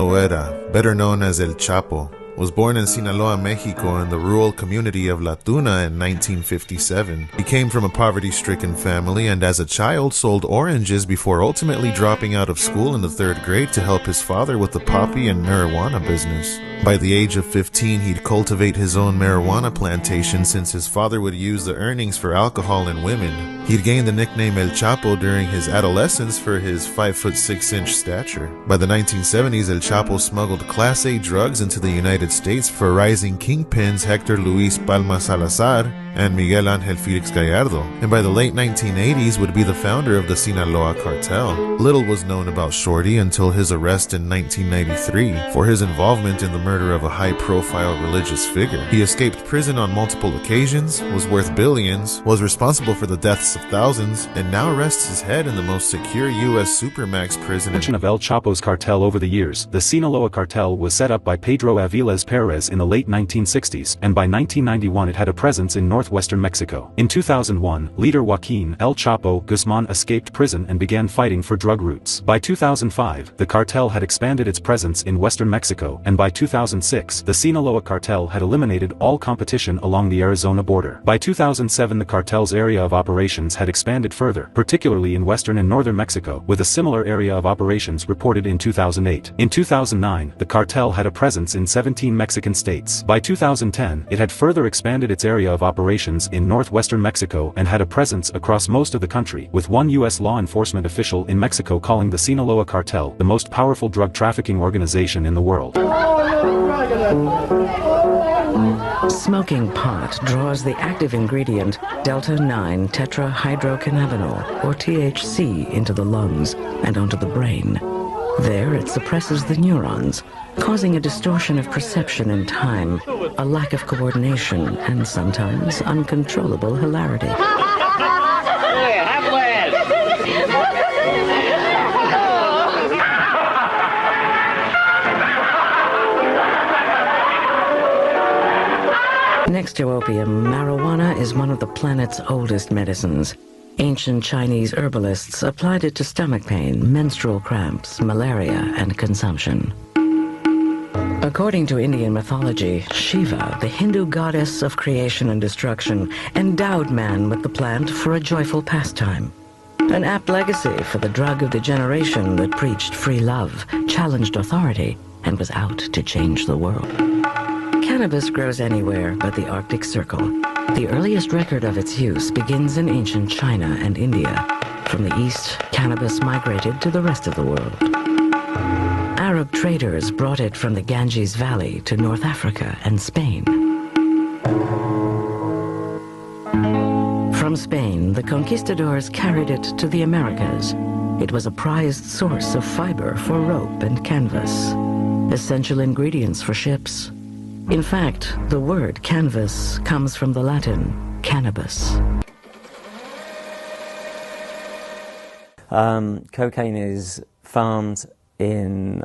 Loera, better known as El Chapo, was born in Sinaloa, Mexico in the rural community of La Tuna in 1957. He came from a poverty-stricken family and as a child sold oranges before ultimately dropping out of school in the 3rd grade to help his father with the poppy and marijuana business. By the age of 15, he'd cultivate his own marijuana plantation since his father would use the earnings for alcohol and women. He'd gained the nickname El Chapo during his adolescence for his 5'6" stature. By the 1970s, El Chapo smuggled Class A drugs into the United States for rising kingpins Hector Luis Palma Salazar and Miguel Ángel Felix Gallardo, and by the late 1980s would be the founder of the Sinaloa cartel. Little was known about Shorty until his arrest in 1993 for his involvement in the murder of a high-profile religious figure. He escaped prison on multiple occasions, was worth billions, was responsible for the deaths of thousands, and now rests his head in the most secure U.S. supermax prison. Of El Chapo's cartel over the years, the Sinaloa cartel was set up by Pedro Aviles Perez in the late 1960s, and by 1991 it had a presence in northwestern Mexico. In 2001, leader Joaquin El Chapo Guzman escaped prison and began fighting for drug routes. By 2005, the cartel had expanded its presence in western Mexico, and by 2006, the Sinaloa cartel had eliminated all competition along the Arizona border. By 2007, the cartel's area of operations had expanded further, particularly in western and northern Mexico, with a similar area of operations reported in 2008. In 2009, the cartel had a presence in 17 Mexican states. By 2010, it had further expanded its area of operations in northwestern Mexico and had a presence across most of the country, with one U.S. law enforcement official in Mexico calling the Sinaloa cartel the most powerful drug trafficking organization in the world. Smoking pot draws the active ingredient delta-9 tetrahydrocannabinol, or THC, into the lungs and onto the brain. There it suppresses the neurons, causing a distortion of perception and time, a lack of coordination, and sometimes uncontrollable hilarity. Next to opium, marijuana is one of the planet's oldest medicines. Ancient Chinese herbalists applied it to stomach pain, menstrual cramps, malaria, and consumption. According to Indian mythology, Shiva, the Hindu goddess of creation and destruction, endowed man with the plant for a joyful pastime. An apt legacy for the drug of the generation that preached free love, challenged authority, and was out to change the world. Cannabis grows anywhere but the Arctic Circle. The earliest record of its use begins in ancient China and India. From the east, cannabis migrated to the rest of the world. Arab traders brought it from the Ganges Valley to North Africa and Spain. From Spain, the conquistadors carried it to the Americas. It was a prized source of fiber for rope and canvas, essential ingredients for ships. In fact, the word canvas comes from the Latin cannabis. Cocaine is farmed and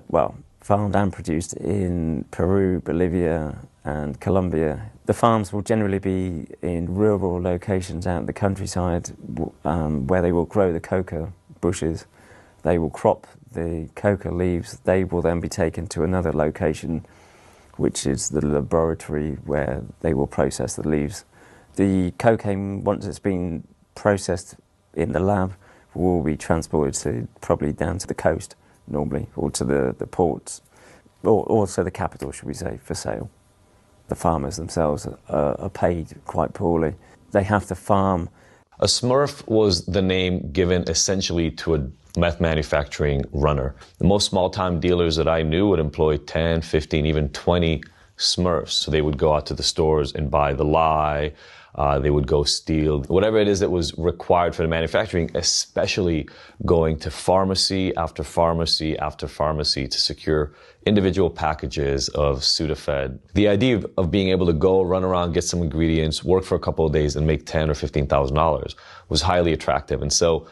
produced in Peru, Bolivia, and Colombia. The farms will generally be in rural locations out in the countryside where they will grow the coca bushes. They will crop the coca leaves. They will then be taken to another location, which is the laboratory where they will process the leaves. The cocaine, once it's been processed in the lab, will be transported probably down to the coast, normally, or to the ports, or also the capital, should we say, for sale. The farmers themselves are paid quite poorly. They have to farm. A Smurf was the name given essentially to a meth manufacturing runner. The most small-time dealers that I knew would employ 10, 15, even 20 Smurfs. So they would go out to the stores and buy the lye, they would go steal, whatever it is that was required for the manufacturing, especially going to pharmacy after pharmacy after pharmacy to secure individual packages of Sudafed. The idea of being able to go, run around, get some ingredients, work for a couple of days and make $10,000 or $15,000 was highly attractive. And so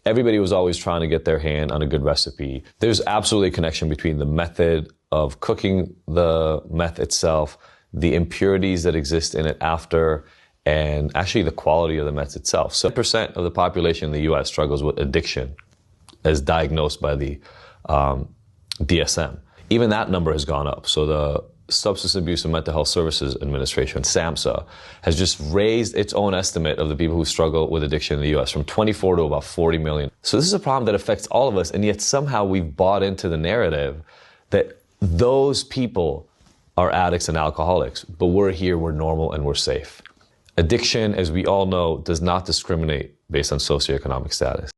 everybody was always trying to get their hand on a good recipe. There's absolutely a connection between the method of cooking the meth itself, the impurities that exist in it after, and actually the quality of the meth itself. 7% of the population in the US struggles with addiction as diagnosed by the DSM. even that number has gone up. So the Substance Abuse and Mental Health Services Administration, SAMHSA, has just raised its own estimate of the people who struggle with addiction in the US from 24 to about 40 million. So this is a problem that affects all of us, and yet somehow we've bought into the narrative that those people are addicts and alcoholics, but we're here, we're normal, and we're safe. Addiction, as we all know, does not discriminate based on socioeconomic status.